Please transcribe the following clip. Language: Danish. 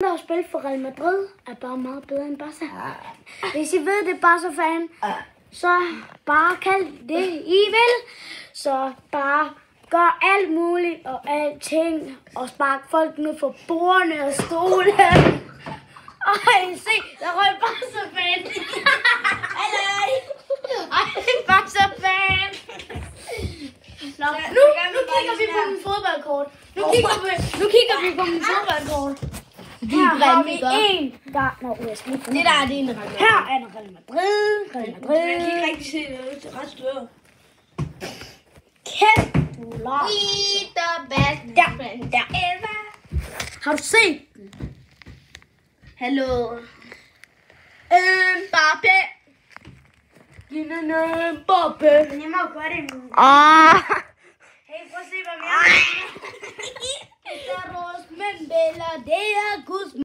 Der har spillet for Real Madrid er bare meget bedre end Barca. Hvis I ved, det er Barca-fan, så bare kald det I vil. Så bare gør alt muligt og alting. Og spark folk ned for bordene og stole. Ej, se, der røg Barca-fan. Ej, Barca-fan. Nå, nu kigger vi på min fodboldkort. Nu kigger vi på min fodboldkort. Her har vi en, der... Nå, jeg skal lige finde. Det der er det en Real Madrid. Her er en Real Madrid. Man kan ikke rigtig se det. Det er ret større. Kæft, du lar. Der. Har du set den? Hallo. Mbappé. Mbappé. Men jeg må gøre det nu. Hey, prøv at se, hvad vi har. Det er Rosman Bella, det er Guzman.